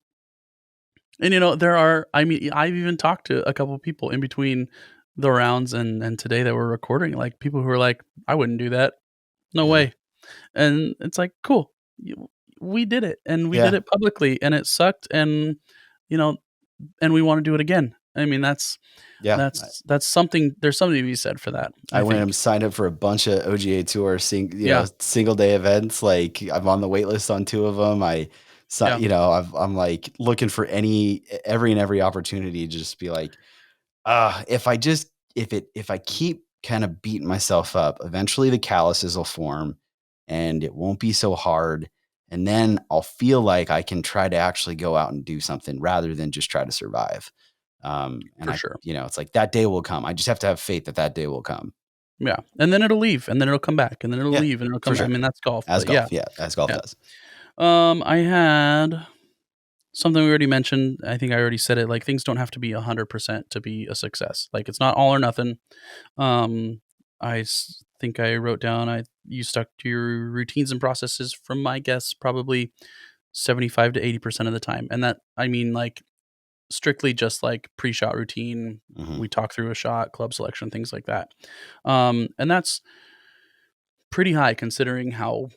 and there are I mean, I've even talked to a couple people in between the rounds and today that we're recording, like, people who are like, "I wouldn't do that. No Yeah. way." And it's like, "Cool. You We did it, and we did Yeah. it publicly, and it sucked, you know, and we wanna do it again." I mean, Yeah. that's something there's something to be said for that, I I went and think. signed up for a bunch of OGA tour Yeah, single day events. Like I'm on the wait list on 2 of them. yeah, I'm like looking for every opportunity to just be like, if I keep kind of beating myself up, eventually the calluses will form and it won't be so hard. And then I'll feel like I can try to actually go out and do something rather than just try to survive. And for sure. it's like that day will come. I just have to have faith that that day will come. Yeah, and then it'll leave, and then it'll come back, and then it'll Yeah, leave, and it'll for come back. I sure. mean, that's golf, As but yeah, golf. Yeah, as golf yeah. does. I had something we already mentioned. I think I already said it. Like, things don't have to be 100% to be a success. Like, it's not all or nothing. Um, think I wrote down. You stuck to your routines and processes. From my guess, probably 75 to 80% of the time, and that I mean like strictly just like pre-shot routine. Hmm. We talk through a shot, club selection, things like that. And that's pretty high considering how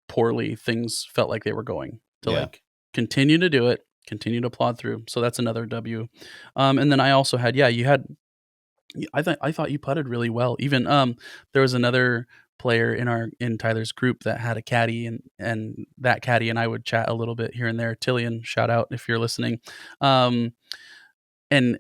poorly things felt like they were going to Yeah. like continue to do it, continue to plod through. So that's another W. And then I also had, yeah, I thought you putted really well. Even there was another player in Tyler's group that had a caddy, and that caddy and I would chat a little bit here and there. Tillian, shout out if you're listening. Um, and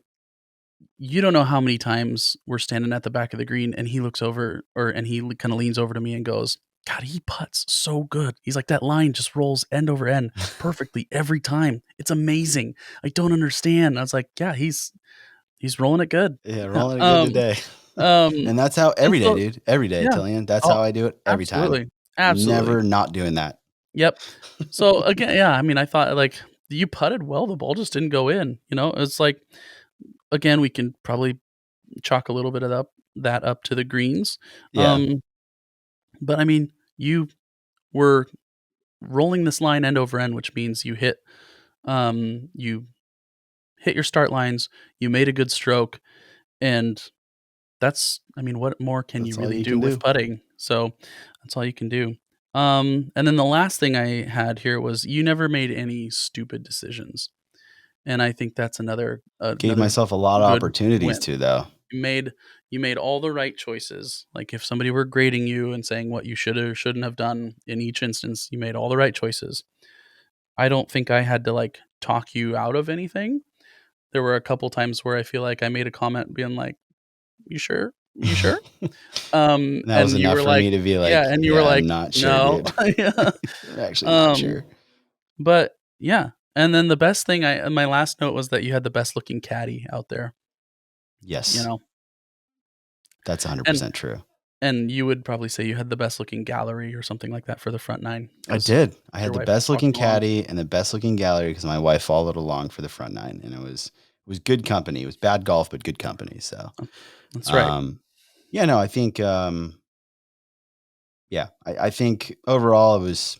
you don't know how many times we're standing at the back of the green and he looks over and he kind of leans over to me and goes, God, he putts so good. He's like, that line just rolls end over end perfectly every time. It's amazing. I don't understand. I was like, yeah, he's rolling it good. Yeah, Yeah. rolling it good today. Um, And that's how and every day, so dude. Every day, yeah. Tillian. That's Oh, how I do it every time. absolutely. Absolutely. Never not doing that. Yep. So again, yeah, I mean, I thought like you putted well, the ball just didn't go in. It's like again, we can probably chalk a little bit of that up to the greens. Yeah. Um, but I mean, you were rolling this line end over end, which means you hit your start lines, you made a good stroke, and that's I mean, what more can you That's all really you do can with do. putting? So that's all you can do. And then the last thing I had here was you never made any stupid decisions. And I think that's Gave another myself a lot of good opportunities win. to, though. You made all the right choices. Like if somebody were grading you and saying what you should or shouldn't have done in each instance, you made all the right choices. I don't think I had to like talk you out of anything. There were a couple times where I feel like I made a comment being like, "You sure? You sure?" That was And you enough were for like, me to be "Yeah," like, and you were "Yeah, I'm like, not sure, "No." dude. Yeah. I'm actually not Um, sure." but yeah. And then the best thing my last note was that you had the best looking caddy out there, you Yes, know? that's And 100% true. and you would probably say you had the best looking gallery or something like that for the front nine I because did. I had your the wife was best looking walking along. caddy and the best looking gallery because my wife followed along for the front nine, and it was good company. It was bad golf, but good company. So, Oh, that's right. um, yeah, no, I think, yeah, I think overall it was.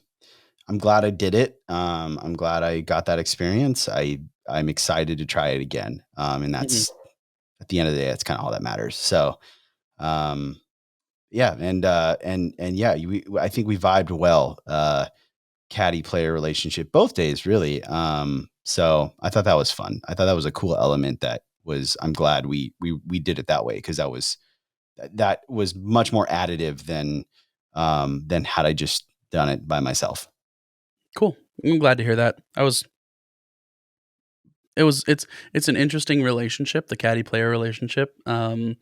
I'm glad I did it. I'm glad I got that experience. I'm excited to try it again. And Mhm. that's at the end of the day, that's kind of all that matters. So, um, yeah, and yeah, I think we vibed well. Caddy player relationship both days, really. So I thought that was fun. I thought that was a cool element. I'm glad we did it that way because that was much more additive than had I just done it by myself. Cool. I'm glad to hear that. It's an interesting relationship, the caddy player relationship. And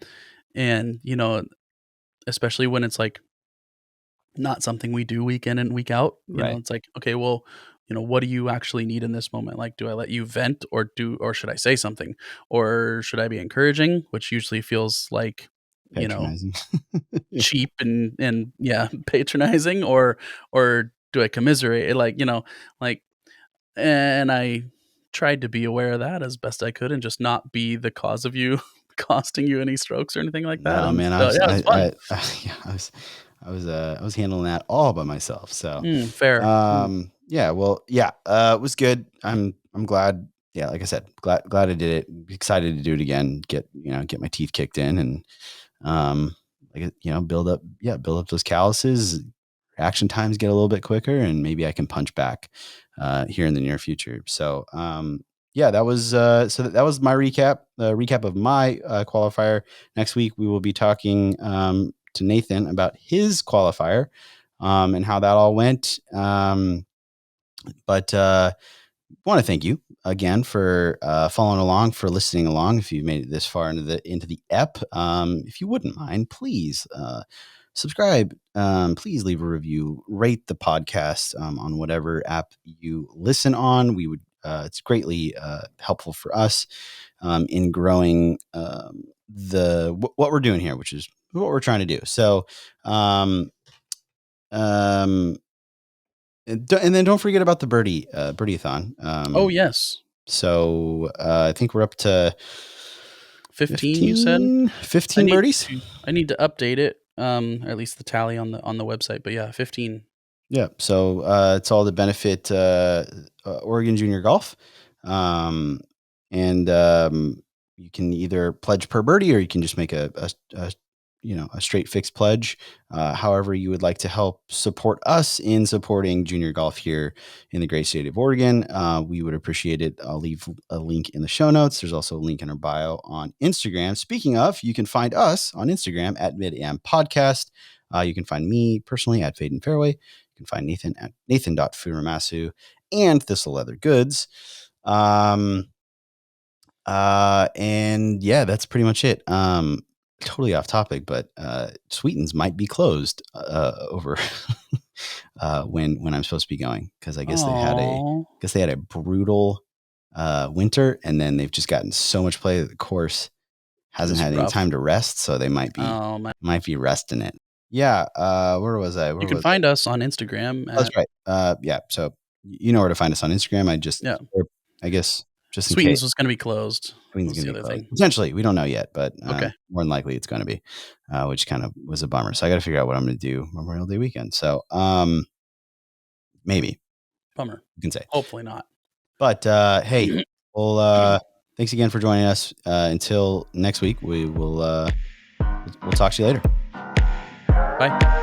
especially when it's like not something we do week in and week out, Right. it's like, okay, well, what do you actually need in this moment? Like, do I let you vent or should I say something? Or should I be encouraging, which usually feels like, you know, Patronizing. Yeah. cheap and yeah, patronizing or do I commiserate? Like, like and I tried to be aware of that as best I could and just not be the cause of you costing you any strokes or anything like that. No, And man, I so was yeah, it's fun. yeah, I was handling that all by myself. So, Fair. yeah, well, yeah, it was good. I'm glad. Yeah, like I said, glad I did it. Excited to do it again. Get my teeth kicked in and like build up those calluses. Action times get a little bit quicker, and maybe I can punch back here in the near future. So, yeah, that was my recap of my qualifier. Next week we will be talking to Nathan about his qualifier and how that all went. But want to thank you again for following along, for listening along. If you made it this far into the ep, if you wouldn't mind, please subscribe. Please leave a review. Rate the podcast on whatever app you listen on. We would. It's greatly helpful for us in growing what we're doing here, which is what we're trying to do. So, um, and then don't forget about the birdie-a-thon. Oh, yes. So I think we're up to 15 you said? 15 birdies. I need to update it, or at least the tally on the website, but yeah, 15. Yeah. So it's all to benefit Oregon Junior Golf. Um, and you can either pledge per birdie or you can just make a straight fixed pledge. However, you would like to help support us in supporting junior golf here in the great state of Oregon, we would appreciate it. I'll leave a link in the show notes. There's also a link in our bio on Instagram. Speaking of, you can find us on Instagram at MidAm Podcast. You can find me personally at Fade and Fairway. You can find Nathan at nathan.furamasu and Thistle Leather Goods. And yeah, that's pretty much it. totally off topic, but Sweetens might be closed over when I'm supposed to be going, because I guess Oh, they had a brutal winter, and then they've just gotten so much play that the course hasn't it's had any rough. time to rest, so they might be Oh, man. resting it. Yeah. Where was I? You can find us on Instagram That's at right. Yeah. So you know where to find us on Instagram. yeah. Or I guess just in case. Sweetens was gonna be closed. I mean, it's Was going the to be other closed. thing. Potentially, we don't know yet, but Okay. more than likely it's going to be, which kind of was a bummer. So I got to figure out what I'm going to do Memorial Day weekend. So maybe Bummer. you can say. Hopefully not. But hey, well, thanks again for joining us. Until next week, we'll talk to you later. Bye.